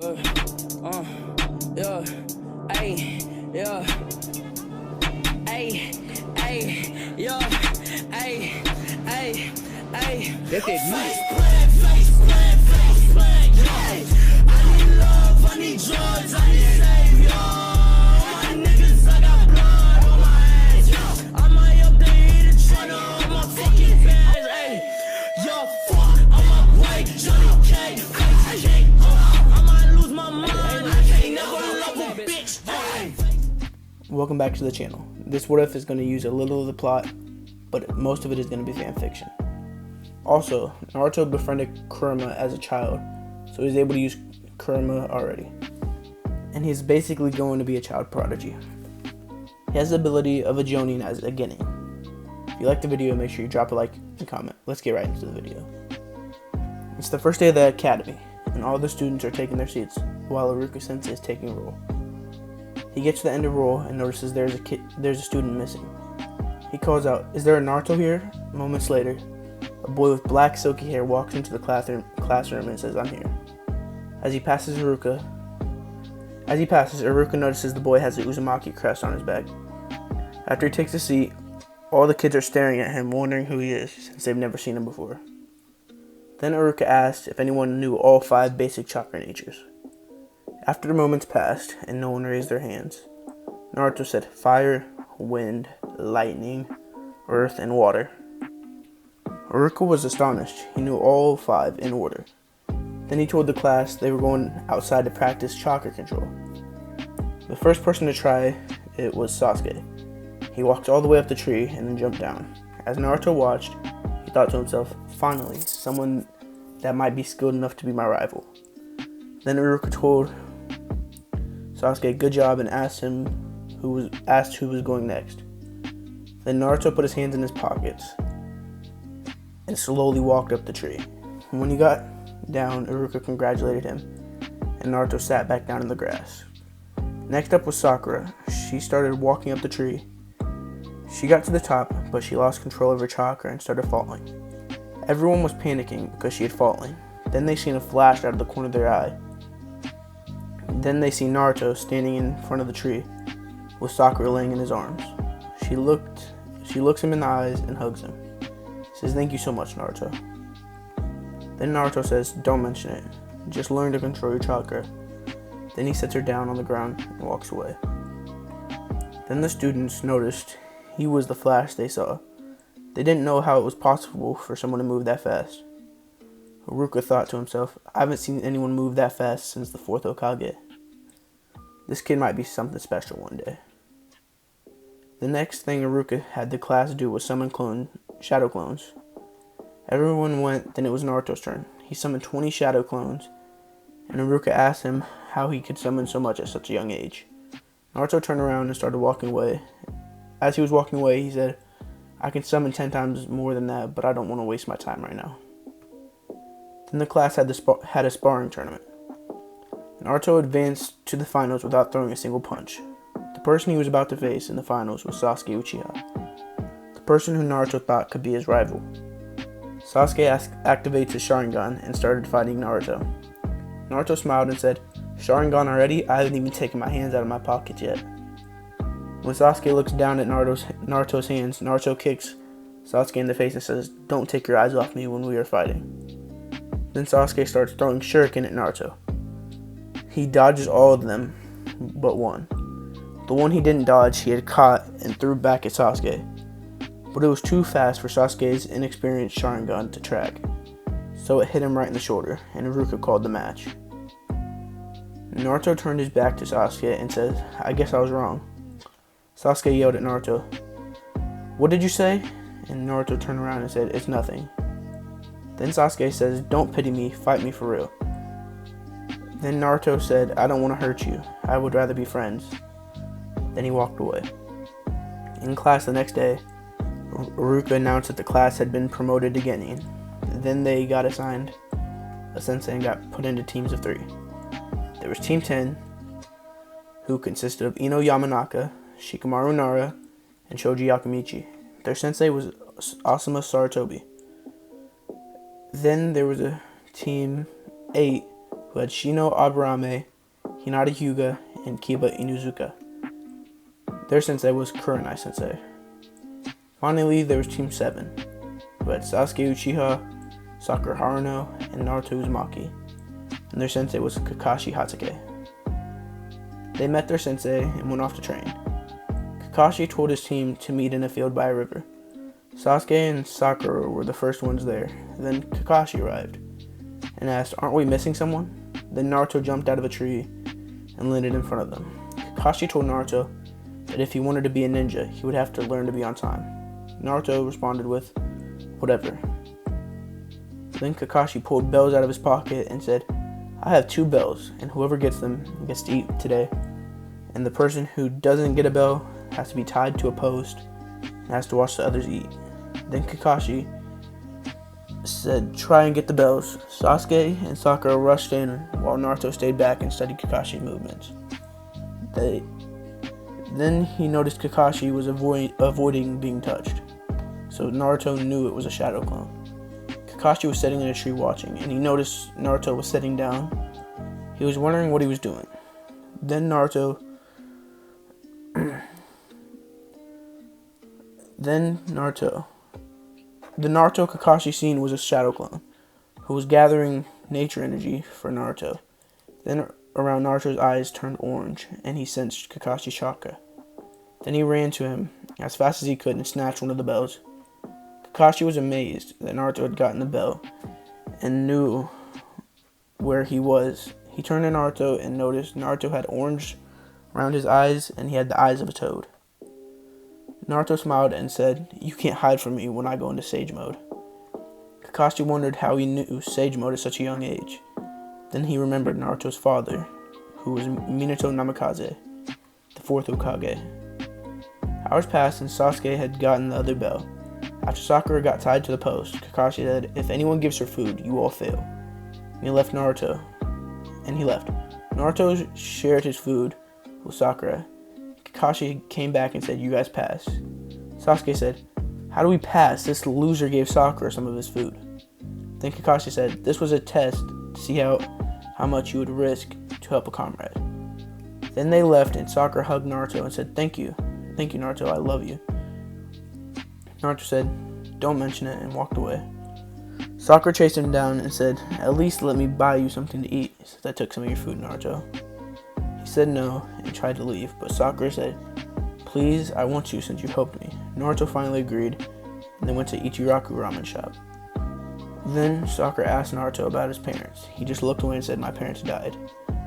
Yeah, ayy, yeah, ayy, ayy, yeah, ayy, ayy, ayy. That's it, me. Face plant, yeah. I need love, I need drugs, I need savior. My niggas, I got blood on my hands, yo. I might up the heat and try to hold my fucking fans, ayy. Yo, fuck, I'm up white, Johnny K, face cake, I might lose my mind, I can't never love a bitch, ayy. Welcome back to the channel. This what if is going to use a little of the plot, but most of it is going to be fan fiction. Also, Naruto befriended Kurama as a child, so he's able to use Kurama already. And he's basically going to be a child prodigy. He has the ability of a Jonin as a Genin. If you like the video, make sure you drop a like and comment. Let's get right into the video. It's the first day of the academy, and all the students are taking their seats, while Iruka Sensei is taking roll. He gets to the end of roll and notices there's a student missing. He calls out, "Is there a Naruto here?" Moments later, a boy with black silky hair walks into the classroom and says, "I'm here." As he passes, Iruka notices the boy has a Uzumaki crest on his back. After he takes a seat, all the kids are staring at him, wondering who he is, since they've never seen him before. Then Iruka asked if anyone knew all 5 basic chakra natures. After the moments passed, and no one raised their hands, Naruto said fire, wind, lightning, earth, and water. Iruka was astonished. He knew all 5 in order. Then he told the class they were going outside to practice chakra control. The first person to try it was Sasuke. He walked all the way up the tree and then jumped down. As Naruto watched, he thought to himself, "Finally, someone that might be skilled enough to be my rival." Then Iruka told Sasuke good job and asked who was going next. Then Naruto put his hands in his pockets and slowly walked up the tree. When he got down, Iruka congratulated him, and Naruto sat back down in the grass. Next up was Sakura. She started walking up the tree. She got to the top, but she lost control of her chakra and started falling. Everyone was panicking because she had fallen. Then they seen a flash out of the corner of their eye. Then they see Naruto standing in front of the tree with Sakura laying in his arms. She looks him in the eyes and hugs him. Says, "Thank you so much, Naruto." Then Naruto says, "Don't mention it. Just learn to control your chakra." Then he sets her down on the ground and walks away. Then the students noticed he was the Flash they saw. They didn't know how it was possible for someone to move that fast. Iruka thought to himself, "I haven't seen anyone move that fast since the 4th Hokage. This kid might be something special one day." The next thing Iruka had the class do was summon shadow clones. Everyone went, then it was Naruto's turn. He summoned 20 shadow clones, and Iruka asked him how he could summon so much at such a young age. Naruto turned around and started walking away. As he was walking away, he said, "I can summon 10 times more than that, but I don't want to waste my time right now." Then the class had a sparring tournament. Naruto advanced to the finals without throwing a single punch. The person he was about to face in the finals was Sasuke Uchiha, the person who Naruto thought could be his rival. Sasuke activates his Sharingan and started fighting Naruto. Naruto smiled and said, "Sharingan already? I haven't even taken my hands out of my pockets yet." When Sasuke looks down at Naruto's hands, Naruto kicks Sasuke in the face and says, "Don't take your eyes off me when we are fighting." Then Sasuke starts throwing shuriken at Naruto. He dodges all of them but one. The one he didn't dodge, he had caught and threw back at Sasuke. But it was too fast for Sasuke's inexperienced Sharingan to track, so it hit him right in the shoulder, and Iruka called the match. Naruto turned his back to Sasuke and said, "I guess I was wrong." Sasuke yelled at Naruto, "What did you say?" And Naruto turned around and said, "It's nothing." Then Sasuke says, "Don't pity me, fight me for real." Then Naruto said, "I don't want to hurt you. I would rather be friends." Then he walked away. In class the next day, Iruka announced that the class had been promoted to Genin. Then they got assigned a sensei and got put into teams of 3. There was Team 10, who consisted of Ino Yamanaka, Shikamaru Nara, and Shoji Yakamichi. Their sensei was Asuma Saratobi. Then there was a Team 8, who had Shino Aburame, Hinata Hyuga, and Kiba Inuzuka. Their sensei was Kurenai Sensei. Finally, there was Team 7, who had Sasuke Uchiha, Sakura Haruno, and Naruto Uzumaki, and their sensei was Kakashi Hatake. They met their sensei and went off to train. Kakashi told his team to meet in a field by a river. Sasuke and Sakura were the first ones there. Then Kakashi arrived and asked, "Aren't we missing someone?" Then Naruto jumped out of a tree and landed in front of them. Kakashi told Naruto that if he wanted to be a ninja, he would have to learn to be on time. Naruto responded with, "Whatever." Then Kakashi pulled bells out of his pocket and said, "I have 2 bells, and whoever gets them gets to eat today. And the person who doesn't get a bell has to be tied to a post and has to watch the others eat." Then Kakashi said, "Try and get the bells." Sasuke and Sakura rushed in while Naruto stayed back and studied Kakashi's movements. Then he noticed Kakashi was avoiding being touched, so Naruto knew it was a shadow clone. Kakashi was sitting in a tree watching, and he noticed Naruto was sitting down. He was wondering what he was doing. Then the Naruto Kakashi scene was a shadow clone, who was gathering nature energy for Naruto. Then around Naruto's eyes turned orange, and he sensed Kakashi's chakra. Then he ran to him as fast as he could and snatched one of the bells. Kakashi was amazed that Naruto had gotten the bell and knew where he was. He turned to Naruto and noticed Naruto had orange around his eyes and he had the eyes of a toad. Naruto smiled and said, "You can't hide from me when I go into Sage Mode." Kakashi wondered how he knew Sage Mode at such a young age. Then he remembered Naruto's father, who was Minato Namikaze, the 4th Hokage. Hours passed and Sasuke had gotten the other bell. After Sakura got tied to the post, Kakashi said, "If anyone gives her food, you all fail." And he left. Naruto shared his food with Sakura. Kakashi came back and said, "You guys pass." Sasuke said, "How do we pass? This loser gave Sakura some of his food." Then Kakashi said, "This was a test to see how much you would risk to help a comrade." Then they left and Sakura hugged Naruto and said, "Thank you. Thank you, Naruto. I love you." Naruto said, "Don't mention it," and walked away. Sakura chased him down and said, "At least let me buy you something to eat since I took some of your food, Naruto." He said no and tried to leave, but Sakura said, "Please, I want you since you helped me." Naruto finally agreed, and they went to Ichiraku ramen shop. Then Sakura asked Naruto about his parents. He just looked away and said, "My parents died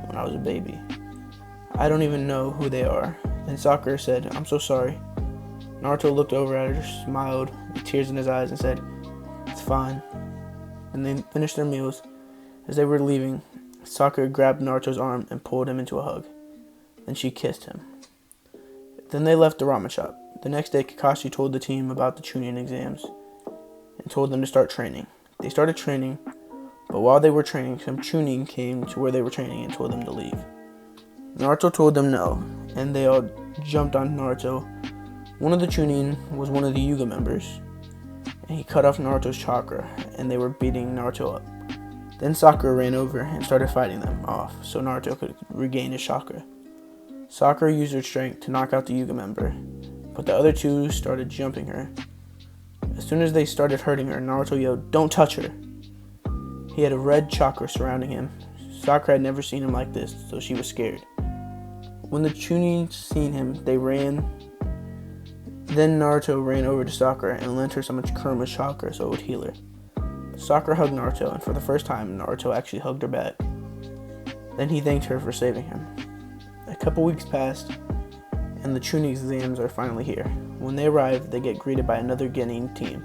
when I was a baby. I don't even know who they are." Then Sakura said, "I'm so sorry." Naruto looked over at her, smiled with tears in his eyes, and said, "It's fine." And they finished their meals. As they were leaving, Sakura grabbed Naruto's arm and pulled him into a hug. Then she kissed him. Then they left the ramen shop. The next day, Kakashi told the team about the Chunin exams and told them to start training. They started training, but while they were training, some Chunin came to where they were training and told them to leave. Naruto told them no, and they all jumped on Naruto. One of the Chunin was one of the Yuga members, and he cut off Naruto's chakra, and they were beating Naruto up. Then Sakura ran over and started fighting them off, so Naruto could regain his chakra. Sakura used her strength to knock out the Yuga member, but the other 2 started jumping her. As soon as they started hurting her, Naruto yelled, "Don't touch her!" He had a red chakra surrounding him. Sakura had never seen him like this, so she was scared. When the Chunin seen him, they ran. Then Naruto ran over to Sakura and lent her some of Kuruma's chakra so it would heal her. Sakura hugged Naruto, and for the first time, Naruto actually hugged her back. Then he thanked her for saving him. A couple weeks passed, and the Chunin exams are finally here. When they arrive, they get greeted by another Genin team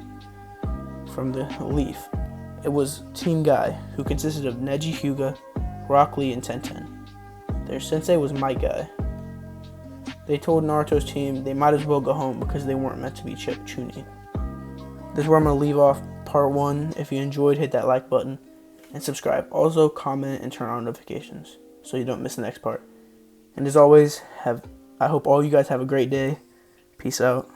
from the Leaf. It was Team Guy, who consisted of Neji Hyuga, Rock Lee, and Tenten. Their sensei was Might Guy. They told Naruto's team they might as well go home because they weren't meant to be Chunin. This is where I'm going to leave off part 1. If you enjoyed, hit that like button and subscribe. Also, comment and turn on notifications so you don't miss the next part. And as always, I hope all you guys have a great day. Peace out.